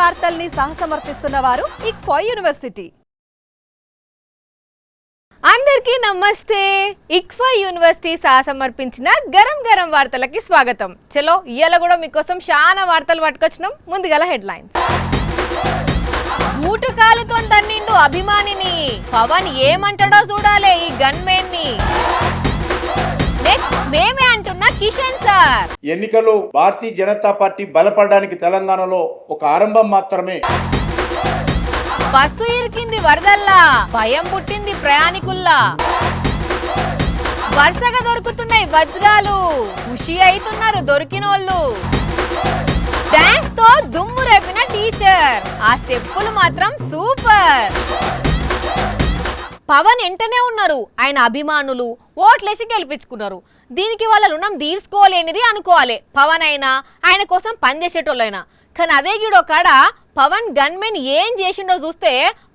వార్తల్ని సహసమర్పిస్తున్న వారు ఇక్ఫా యూనివర్సిటీ. అందరికీ నమస్తే. ఇక్ఫా యూనివర్సిటీ సహసమర్పించిన గరం గరం వార్తలకి స్వాగతం. చలో ఇయాల కూడా మీకోసం చాలా వార్తలు పట్టుకొచ్చినాం. ముందుగల హెడ్లైన్స్. మూటుకాలతో తన్నిండు అభిమానిని, పవన్ ఏమంటాడో చూడాలి ఈ గన్మెన్ ని. నెక్స్ట్ మేమే అంటున్న కిషన్ సార్. ఎన్నికల్లో భారతీయ జనతా పార్టీ బలపడడానికి తెలంగాణలో ఒక ఆరంభం మాత్రమే. బస్సు ఇరికింది వరదల్లా, భయం పుట్టింది ప్రయాణికుల్లా. వరుసగా దొరుకుతున్నాయి వజ్రాలు, ఖుషి అవుతున్నారు దొరికినోళ్ళు. డాన్స్ తో దుమ్ము రేపిన టీచర్, ఆ స్టెప్పులు మాత్రం సూపర్. పవన్ వెంటనే ఉన్నారు, ఆయన అభిమానులు ఓట్లేసి గెలిపించుకున్నారు. దీనికి వాళ్ళ రుణం తీర్చుకోలేనిది అనుకోవాలి. పవన్ అయినా ఆయన కోసం పనిచేసేటోళ్ళైనా. కానీ అదే గిడో కాడ పవన్ గన్మెన్ ఏం చేసిండో చూస్తే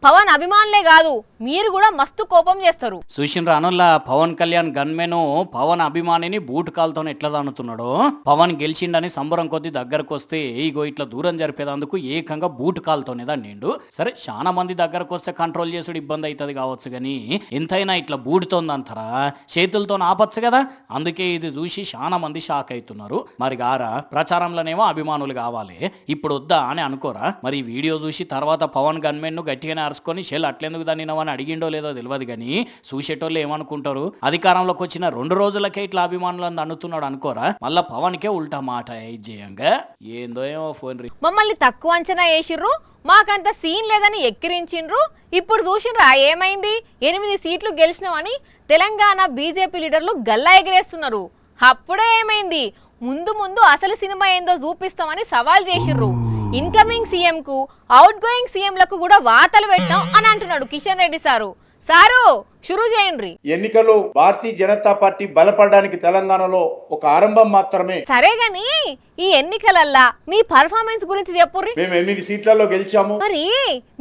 పవన్ అభిమానులే కాదు మీరు కూడా మస్తు కోపం చేస్తారు. చూసిన అనుల్లా పవన్ కళ్యాణ్ గన్మెను పవన్ అభిమానిని బూటు కాలుతో ఎట్లా దానుతున్నాడో. పవన్ గెలిచిండని సంబరం కొద్ది దగ్గరకు వస్తే ఇగో ఇట్లా దూరం జరిపేదందుకు ఏకంగా బూటు కాలుతోనే దాన్నిండు. సరే చాలా మంది దగ్గరకు వస్తే కంట్రోల్ చేసుడు ఇబ్బంది అవుతుంది కావచ్చు, కానీ ఎంతైనా ఇట్లా బూటుతోందంటారా, చేతులతో ఆపచ్చు కదా. అందుకే ఇది చూసి చాలా మంది షాక్ అవుతున్నారు. మరి గారా ప్రచారంలోనేమో అభిమానులు కావాలి, ఇప్పుడు వద్దా అని అనుకోరా. మరి ఈ వీడియో చూసి తర్వాత పవన్ గన్మెన్ ను గట్టిగానే అరుచుకొని షెల్ అట్లెందుకు దానినవని అడిగిండో లేదో తెలియదు, కానీ చూసేటోళ్ళు ఏమనుకుంటారు, అధికారంలోకి వచ్చిన 2 రోజులకే ఇట్లా అభిమానులను అనుతున్నాడు అనుకోరా. మళ్ళా పవన్ కే ఉల్టా మాట చేయంగా ఏందో ఏమో ఫోన్ మమ్మల్ని తక్కువ అంచనా వేసిర్రు, మాకంత సీన్ లేదని ఎక్కిరించిండ్రు. ఇప్పుడు చూసిండ్రా ఏమైంది, 8 సీట్లు గెలిచినామని తెలంగాణ బీజేపీ లీడర్లు గల్లా ఎగిరేస్తున్నారు. అప్పుడే ఏమైంది, ముందు ముందు అసలు సినిమా ఏందో చూపిస్తామని సవాల్ చేసిర్రు. ఇన్కమింగ్ సీఎం కు అవుట్ గోయింగ్ సీఎం లకు కూడా వార్తలు పెట్టాం అని అంటున్నాడు కిషన్ రెడ్డి సారు షురూ చేయండి. ఎన్నికల్లో భారతీయ జనతా పార్టీ బలపడడానికి తెలంగాణలో ఒక ఆరంభం మాత్రమే. సరే గాని ఈ ఎన్నికలల్లా మీ పర్ఫార్మెన్స్ గురించి చెప్పుర్రి. మేము 8 సీట్లలో గెలిచాము, మరి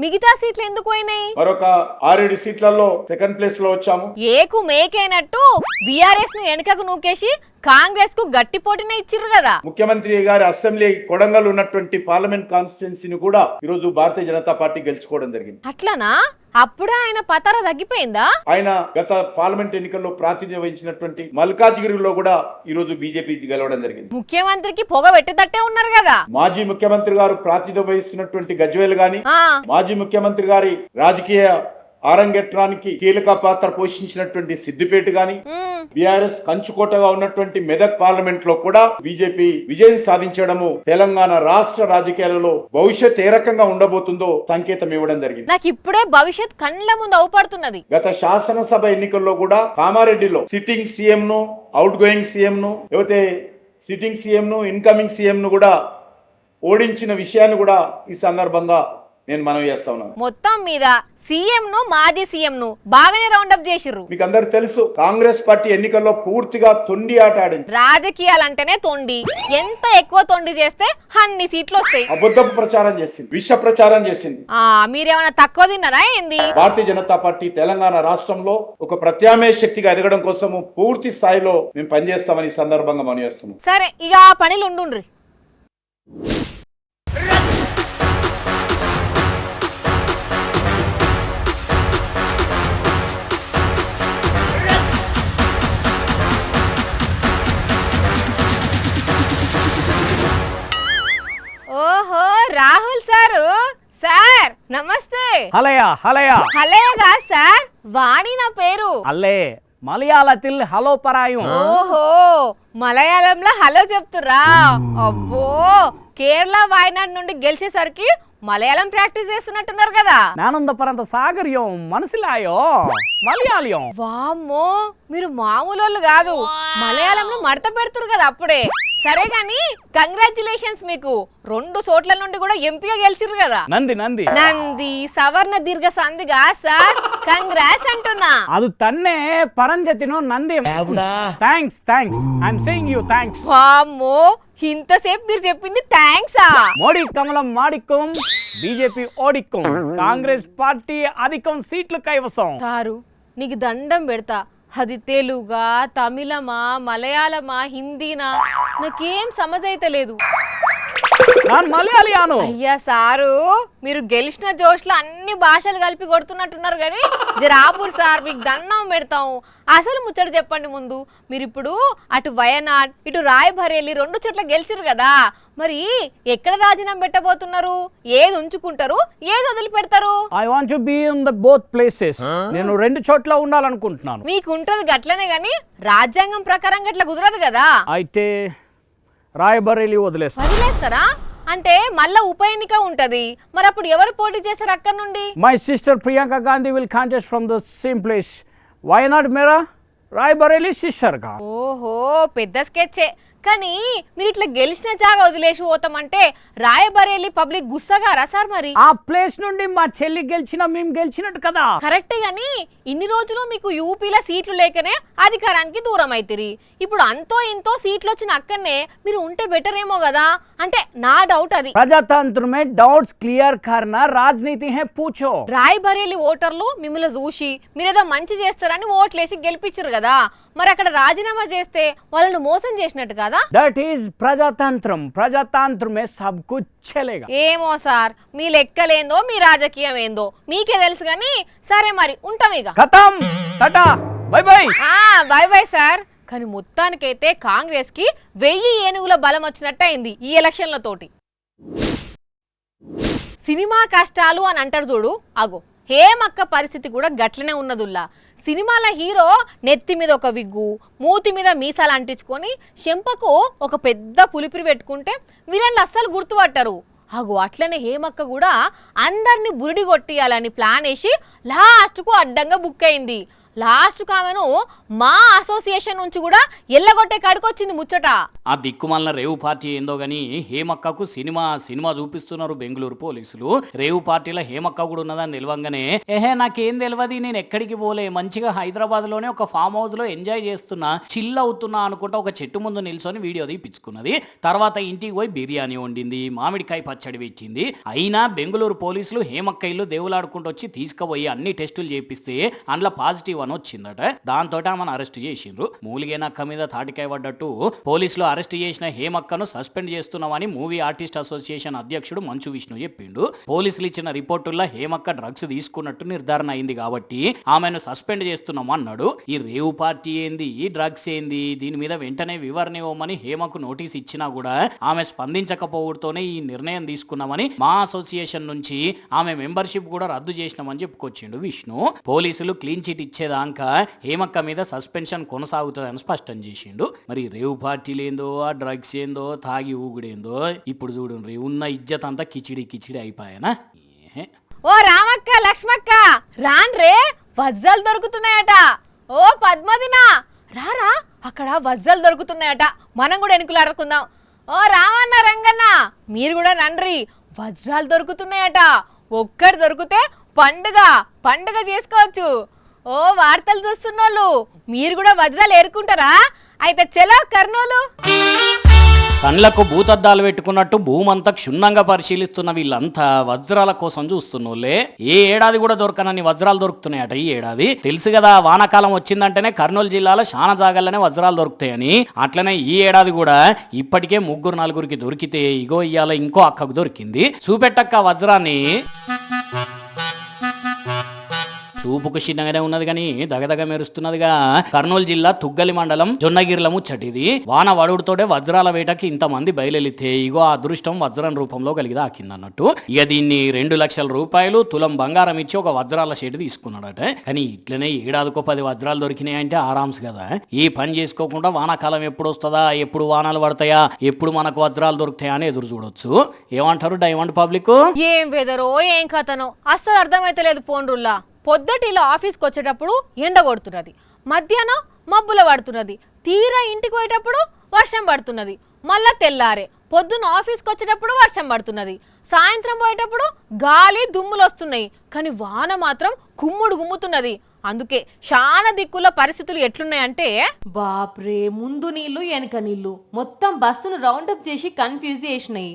మిగతా సీట్లు ఎందుకు పోయినాయి? మరొక 6-7 సీట్లలో సెకండ్ ప్లేస్ లో వచ్చాము. ఏకు మేకైనట్టు బీఆర్ఎస్ ను వెనుకకు నూకేసి కాంగ్రెస్ కు గట్టి పోటీనే ఇచ్చిర్రు కదా. ముఖ్యమంత్రి గారి అసెంబ్లీ కొడంగల్ ఉన్నటువంటి పార్లమెంట్ కాన్స్టిట్యున్సీని కూడా ఈరోజు భారతీయ జనతా పార్టీ గెలుచుకోవడం జరిగింది. అట్లనా? అప్పుడే ఆయన పతార తగ్గిపోయిందా? ఆయన గత పార్లమెంట్ ఎన్నికల్లో ప్రాతినిధ్యం వహించినటువంటి మల్కాజ్గిరిలో కూడా ఈ రోజు బీజేపీ గెలవడం జరిగింది. ముఖ్యమంత్రికి పొగ పెట్టేటట్టే ఉన్నారు కదా. మాజీ ముఖ్యమంత్రి గారు ప్రాతినిధ్యం వహిస్తున్నటువంటి గజ్వేల్ గాని, మాజీ ముఖ్యమంత్రి గారి రాజకీయ ఆరంగేట్రానికి కీలక పాత్ర పోషించినటువంటి సిద్దిపేట గాని, బీఆర్ఎస్ కంచుకోటగా ఉన్నటువంటి మెదక్ పార్లమెంట్ లో కూడా బీజేపీ విజయం సాధించడము తెలంగాణ రాష్ట్ర రాజకీయాలలో భవిష్యత్ ఏ రకంగా ఉండబోతుందో సంకేతం ఇవ్వడం జరిగింది. నాకు ఇప్పుడే భవిష్యత్ కళ్ళ ముందు అవుపడుతున్నది. గత శాసనసభ ఎన్నికల్లో కూడా కామారెడ్డిలో సిట్టింగ్ సీఎం ను, అవుట్ గోయింగ్ సీఎం ను, లేకపోతే సిట్టింగ్ సీఎం ను, ఇన్కమింగ్ సీఎం ను కూడా ఓడించిన విషయాన్ని కూడా ఈ సందర్భంగా నేను మనవి చేస్తా ఉన్నాను. మొత్తం మీద సీఎం ను, మాజీ సీఎం ను బాగానే రౌండప్ చేసిర్రు. మీకు అందరు తెలుసు, కాంగ్రెస్ పార్టీ ఎన్నికల్లో పూర్తిగా తొండి ఆట ఆడింది. రాజకీయాలంటేనే తొండి, ఎంత ఎక్కువ తొండి చేస్తే అన్ని సీట్లు వస్తాయి. అబద్ధపు ప్రచారం చేసింది, విష ప్రచారం చేసింది. మీరేమైనా తక్కువ తిన్నారా ఏంది? భారతీయ జనతా పార్టీ తెలంగాణ రాష్ట్రంలో ఒక ప్రత్యామ్నాయ శక్తిగా ఎదగడం కోసము పూర్తి స్థాయిలో మేము పనిచేస్తామని సందర్భంగా మనం చేస్తున్నాం. సరే ఇక ఆ పనిలు ఉండుండ్రి. ఓహో రాహుల్ సార్ నమస్తే. హలయా హలేగా సార్, వాణి నా పేరు. అల్లే మలయాళത്തിൽ హలో పరాయం. ఓహో మలయాళంలో హలో చెప్తురా. అబ్బో కేరళ వాయనాడ్ నుండి గెలిచేసరికి మలయాళం ప్రాక్టీస్ చేస్తున్నట్టున్నారు కదా. నానంద పరంత సాగర్యం మనసిలాయో మలయాళం. వామ్మో మీరు మామూలు కాదు, మలయాళంలో మడత పెడుతురు కదా అప్పుడే. సరే గాని కంగ్రాచులేషన్స్, మీకు 2 చోట్ల నుండి కూడా ఎంపీగా గెలిచిరు కదా. నంది సవర్ణ దీర్ఘ సంధిగా సార్ కంగ్రాట్స్ అంటున్నా. అది తన్నే పరంజతిను నంది. Thanks I'm saying you thanks. వామ్మో ఇంతసేపు మీరు చెప్పింది థ్యాంక్సా? మోడీ కమలం మాడికం, బీజేపీ ఓడికం, కాంగ్రెస్ పార్టీ అధికం సీట్లు కైవసం. సారు నీకు దండం పెడతా, అది తెలుగా, తమిళమా, మలయాళమా, హిందీనా నాకేం సమజ్ అయితే లేదు. నాన్ మలయాళియాను. అయ్యా సారు, మీరు గెలిచిన జోష్లో అన్ని భాషలు కలిపి కొడుతున్నట్టున్నారు కానీ జరాపూర్ సార్, మీకు దండం పెడతాం. అసలు ముచ్చట చెప్పండి ముందు. మీరు ఇప్పుడు అటు వయనాడ్ ఇటు రాయబరేలి 2 చోట్ల గెలిచిరు కదా, మరి ఎక్కడ రాజీనామా పెట్టబోతున్నారు? ఏది ఉంచుకుంటారు, ఏది వదిలిపెడతారు? I want to be in the both places. నేను 2 చోట్ల ఉండాలనుకుంటున్నాను. మీకు ఉంటది గట్లనే గాని రాజ్యాంగం ప్రకారం గట్ల కుదరదు కదా. అయితే రాయబరేలి వదిలేస్తారా? అంటే మళ్ళా ఉప ఎన్నిక ఉంటది, మరి అప్పుడు ఎవరు పోటీ చేస్తారు అక్కడ నుండి? My sister Priyanka Gandhi will contest from the same place. Wayanad Mera, Rae Bareli sister గా. ఓహో, పెద్ద స్కెచ్చే. కానీ మీరు ఇట్లా గెలిచిన జాగా వదిలేసి పోతామంటే రాయబరేలి పబ్లిక్ గుస్సగారా సార్? మరి ఆ ప్లేస్ నుండి మా చెల్లి గెలిచిన మేము గెలిచినట్టు కదా. కరెక్టే గాని ఇన్ని రోజులు మీకు యూపీలో సీట్లు లేకనే అధికారానికి దూరం అవుతుంది. ఇప్పుడు అంతో ఇంతో సీట్లు వచ్చిన అక్కడనే మీరు ఉంటే బెటర్ ఏమో కదా, అంటే నా డౌట్ అది. ప్రజాతంత్ర మే డౌట్స్ క్లియర్ కర్నా రాజనీతి హే పూచో. రాయబరేలి ఓటర్లు మిమ్మల్ని చూసి మీరేదో మంచి చేస్తారని ఓట్లేసి గెలిపించారు కదా, మరి అక్కడ రాజీనామా చేస్తే వాళ్ళను మోసం చేసినట్టు కదా. దట్ ఈస్ ప్రజాతంత్రం. ప్రజాతంత్రం మే సబ్ కుచ్ చలేగా. ఏమో సార్, మీ లెక్కలేందో మీ రాజకీయం ఏందో మీకే తెలుసు కానీ. సరే మరి ఉంటాం ఇక. ఖతం, Tata, by by. By by sir. కానీ మొత్తానికైతే కాంగ్రెస్ కి 1000 ఏనుగుల బలం వచ్చినట్టు అయింది ఈ ఎలక్షన్లతోటి. సినిమా కష్టాలు అని అంటారు చూడు, అగో హేమక్క పరిస్థితి కూడా గట్లనే ఉన్నదుల్లా. సినిమాల హీరో నెత్తి మీద ఒక విగ్గు, మూతి మీద మీసాలు అంటించుకొని చెంపకు ఒక పెద్ద పులిపిరి పెట్టుకుంటే వీళ్ళని అస్సలు గుర్తుపట్టరు. అగో అట్లనే హేమక్క కూడా అందరినీ బురిడి కొట్టియాలని ప్లాన్ వేసి లాస్ట్కు అడ్డంగా బుక్ అయింది. లాస్ట్కు ఆమెను మా అసోసియేషన్ నుంచి కూడా ఎల్లగొట్టే కాడికొచ్చింది ముచ్చట. ఆ దిక్కుమాలిన రేవు పార్టీ ఏందో గాని హేమక్కకు సినిమా చూపిస్తున్నారు బెంగళూరు పోలీసులు. రేవు పార్టీలో హేమక్క కూడా ఉన్నదని తెలియంగానే నాకేం తెలియదు, నేను ఎక్కడికి పోలే, మంచిగా హైదరాబాద్ లోనే ఒక ఫామ్ హౌస్ లో ఎంజాయ్ చేస్తున్నా, చిల్ అవుతున్నా అనుకుంటా ఒక చెట్టు ముందు నిల్చొని వీడియో తీపించుకున్నది. తర్వాత ఇంటికి పోయి బిర్యానీ వండింది, మామిడికాయ పచ్చడి పెట్టింది. అయినా బెంగళూరు పోలీసులు హేమక్క ఇల్లు దేవులాడుకుంటూ వచ్చి తీసుకుపోయి అన్ని టెస్టులు చేపిస్తే అందులో పాజిటివ్ అని వచ్చిందట. దాంతో ఆమెను అరెస్ట్ చేసిండ్రు. మూలిగేనక్క మీద తాటికాయ పడ్డట్టు పోలీసులు అరెస్ట్ చేసిన హేమక్కను సస్పెండ్ చేస్తున్నామని మూవీ ఆర్టిస్ట్ అసోసియేషన్ అధ్యక్షుడు మంచు విష్ణు చెప్పిండు. పోలీసులు ఇచ్చిన రిపోర్టుల్లో హేమక్క డ్రగ్స్ తీసుకున్నట్టు నిర్ధారణ అయింది కాబట్టి ఆమెను సస్పెండ్ చేస్తున్నాం అన్నాడు. ఈ రేవు పార్టీ ఏంది, ఈ డ్రగ్స్ ఏంది, దీని మీద వెంటనే వివరణ ఇవ్వమని హేమకు నోటీస్ ఇచ్చినా కూడా ఆమె స్పందించకపోవడంతోనే ఈ నిర్ణయం తీసుకున్నామని మా అసోసియేషన్ నుంచి ఆమె మెంబర్షిప్ కూడా రద్దు చేసినామని చెప్పుకొచ్చిండు విష్ణు. పోలీసులు క్లీన్ చిట్ ఇచ్చేదాకా హేమక్క మీద సస్పెన్షన్ కొనసాగుతుందని స్పష్టం చేసిండు. మరి రేవు పార్టీలు ఏందో, ఆ డ్రగ్స్ ఏందో, తాగి ఊగుడేందో ఇప్పుడు చూడండి, ఉన్న ఇజ్జత్ అంతా కిచిడి అయిపోయానా. ఓ రామక్క, లక్ష్మక్క రాన్రే, వజ్రాలు దొరుకుతున్నాయట. ఓ పద్మదినా రారా, అక్కడ వజ్రాలు దొరుకుతున్నాయట, మనం కూడా ఎన్నికలాడుకుందాం. ఓ రామన్న, రంగన్న మీరు కూడా రండ్రి, వజ్రాలు దొరుకుతున్నాయట. ఒక్కటి దొరికితే పండుగ చేసుకోవచ్చు. ఓ వార్తలు చూస్తున్నోళ్ళు మీరు కూడా వజ్రాలు ఏరుకుంటారా? అయితే చలో కర్నూలు. కండ్లకు భూతద్దాలు పెట్టుకున్నట్టు భూమంతా క్షుణ్ణంగా పరిశీలిస్తున్న వీళ్ళంతా వజ్రాల కోసం చూస్తున్నోళ్ళే. ఏ ఏడాది కూడా దొరకనని వజ్రాలు దొరుకుతున్నాయట ఈ ఏడాది. తెలుసు కదా, వానాకాలం వచ్చిందంటేనే కర్నూలు జిల్లాలో చాలా జాగాల్లోనే వజ్రాలు దొరుకుతాయని. అట్లనే ఈ ఏడాది కూడా ఇప్పటికే 3-4కి దొరికితే ఇగో ఇయ్యాల ఇంకో అక్కకు దొరికింది. చూపెట్టక్క వజ్రాన్ని. చూపుకు చిన్నగానే ఉన్నది కానీ దగదగ మెరుస్తున్నదిగా. కర్నూలు జిల్లా తుగ్గలి మండలం జొన్నగిర్ల ముచ్చటిది. వాన వడుడుతోటే వజ్రాల వేటకి ఇంతమంది బయలుదేరితే ఇగో ఆ అదృష్టం వజ్రం రూపంలో కలిగి దాకిందన్నట్టు. ఇక దీన్ని 2 లక్షల రూపాయలు తులం బంగారం ఇచ్చి ఒక వజ్రాల షేటు తీసుకున్నాడట. కానీ ఇట్లనే ఏడాదికో 10 వజ్రాలు దొరికినాయంటే ఆరామ్స్ కదా. ఈ పని చేసుకోకుండా వానాకాలం ఎప్పుడు వస్తుందా, ఎప్పుడు వానాలు పడతాయా, ఎప్పుడు మనకు వజ్రాలు దొరుకుతాయా అని ఎదురు చూడొచ్చు. ఏమంటారు డైమండ్ పబ్లిక్? ఏం వెదరో ఏం కథనో అస్సలు అర్థమైతలేదు. పోండ్రుల్లా పొద్దుటిలో ఆఫీస్కి వచ్చేటప్పుడు ఎండ కొడుతున్నది, మధ్యాహ్నం మబ్బుల పడుతున్నది, తీరా ఇంటికి పోయేటప్పుడు వర్షం పడుతున్నది, మళ్ళా తెల్లారే పొద్దున్న ఆఫీస్కి వచ్చేటప్పుడు వర్షం పడుతున్నది, సాయంత్రం పోయేటప్పుడు గాలి దుమ్ములు వస్తున్నాయి, కానీ వాన మాత్రం గుమ్ముతున్నది. అందుకే చాలా దిక్కుల పరిస్థితులు ఎట్లున్నాయంటే బాప్రే, ముందు నీళ్లు వెనక నీళ్లు మొత్తం బస్సును రౌండప్ చేసి కన్ఫ్యూజ్ చేసినాయి.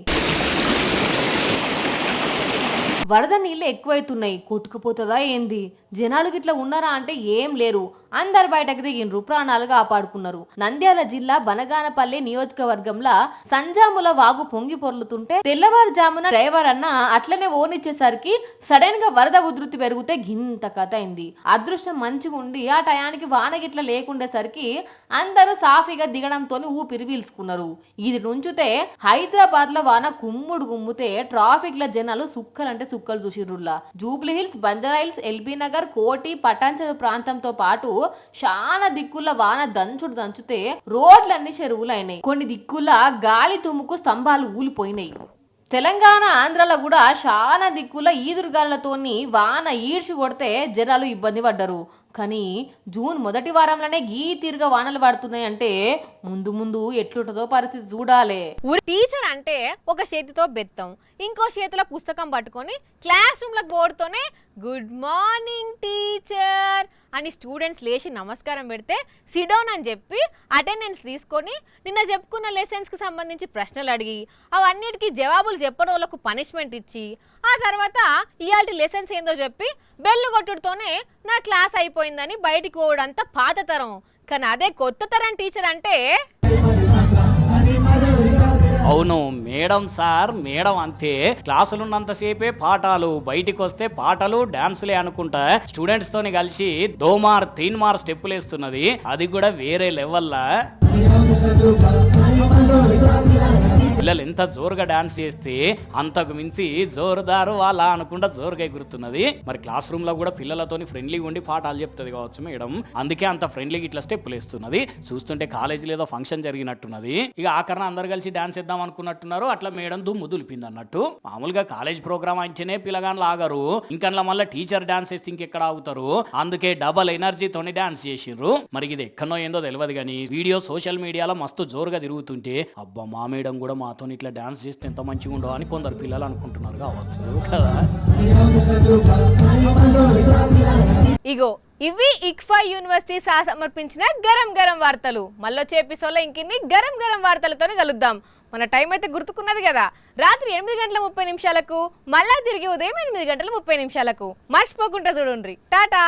వరద నీళ్ళు ఎక్కువైతున్నాయి, కొట్టుకుపోతుందా ఏంది? జనాలు గిట్లా ఉన్నారా అంటే ఏం లేరు. అందరు బయటకు దిగిండ్రు, ప్రాణాలు కాపాడుకున్నారు. నంద్యాల జిల్లా బనగానపల్లి నియోజకవర్గంలో సంజాముల వాగు పొంగి పొర్లుతుంటే తెల్లవారుజామున డ్రైవర్ అన్న అట్లనే ఓనిచ్చేసరికి సడన్ గా వరద ఉధృతి పెరిగితే గింత కథ అయింది. అదృష్టం మంచిగా ఉండి ఆ టయానికి వాన గిట్ల లేకుండేసరికి అందరూ సాఫీగా దిగడంతో ఊపిరి పీల్చుకున్నారు. ఇది నుంచితే హైదరాబాద్ లో వాన కుమ్ముడు గుమ్ముతే ట్రాఫిక్ లో జనాలు సుక్కలంటే సుక్కలు చూసిర్రుల్లా. జూబ్లీ హిల్స్, బంజారా హిల్స్, ఎల్బీ నగర్, కోటి, పటాన్చెరు ప్రాంతంతో పాటు చాలా దిక్కుల వాన దంచుతే రోడ్లన్నీ చెరువులైనాయి. కొన్ని దిక్కుల గాలి తుమ్ముకు స్తంభాలు ఊలిపోయినాయి. తెలంగాణ, ఆంధ్రలో కూడా చాలా దిక్కుల ఈదురుగాళ్లతోని వాన ఈడ్చి కొడితే జనాలు ఇబ్బంది పడ్డారు. కానీ జూన్ మొదటి వారంలోనే ఈ తీరుగా వానలు పడుతున్నాయి అంటే ముందు ముందు ఎట్లుంటుందో పరిస్థితి చూడాలి. టీచర్ అంటే ఒక చేతితో బెత్తం, ఇంకో చేతిలో పుస్తకం పట్టుకొని క్లాస్ రూమ్ లో బోర్డుతోనే గుడ్ మార్నింగ్ టీచర్ అని స్టూడెంట్స్ లేచి నమస్కారం పెడితే సిడౌన్ అని చెప్పి అటెండెన్స్ తీసుకొని నిన్న చెప్పుకున్న లెసన్స్ కి సంబంధించి ప్రశ్నలు అడిగి అవన్నిటికీ జవాబులు చెప్పడం వాళ్ళకు పనిష్మెంట్ ఇచ్చి ఆ తర్వాత ఇయాల్టి లెసన్స్ ఏందో చెప్పి బెల్లు కొట్టుడుతోనే నా క్లాస్ అయిపోయిందని బయటికి పోవడంతా పాత తరం. కానీ అదే కొత్త తరం టీచర్ అంటే అవును మేడం సార్, మేడం అంతే. క్లాసులు ఉన్నంతసేపే పాఠాలు, బయటికి వస్తే పాటలు డాన్సులే అనుకుంటా స్టూడెంట్స్ తోని కలిసి దోమార్ తీన్మార్ స్టెప్పులు వేస్తున్నది. అది కూడా వేరే లెవెల్లా. పిల్లలు ఎంత జోరుగా డాన్స్ చేస్తే అంతకు మించి జోరుదారు వాళ్ళ అనుకుంటా జోరుగా ఎగురుతున్నది. మరి క్లాస్ రూమ్ లో కూడా పిల్లలతోని ఫ్రెండ్లీగా ఉండి పాఠాలు చెప్తుంది కావచ్చు మేడం, అందుకే అంత ఫ్రెండ్లీగా ఇట్లా స్టెప్పులు వేస్తున్నది. చూస్తుంటే కాలేజీలో ఏదో ఫంక్షన్ జరిగినట్టున్నది. ఇక ఆఖరణ అందరు కలిసి డాన్స్ చేద్దాం అనుకున్నట్టున్నారు. అట్లా మేడం దుమ్ము దులిపింది అన్నట్టు. మామూలుగా కాలేజ్ ప్రోగ్రామ్ అంటేనే పిల్లగాన్లు ఆగరు, ఇంకా మళ్ళీ టీచర్ డాన్స్ చేస్తే ఇంకెక్కడ ఆగుతారు. అందుకే డబల్ ఎనర్జీతోని డాన్స్ చేసిండ్రు. మరి ఇది ఎక్కడో ఏందో తెలియదు కానీ వీడియో సోషల్ మీడియాలో మస్తు జోరుగా తిరుగుతుంటే అబ్బా మా మేడం కూడా మాతో ఇట్లా డాన్స్ చేస్తే ఎంత మంచిగా ఉండవు అని కొందరు పిల్లలు అనుకుంటున్నారు కావచ్చు కదా. ఇగో ఇవి ఇక్ఫా యూనివర్సిటీ సమర్పించిన గరం గరం వార్తలు. మళ్ళొచ్చే ఎపిసోడ్లో ఇంకిన్ని గరం గరం వార్తలతో కలుద్దాం. మన టైం అయితే గుర్తుకున్నది కదా, రాత్రి 8:30 మళ్ళా తిరిగి ఉదయం 8:30 మర్చిపోకుండా చూడండి. టాటా.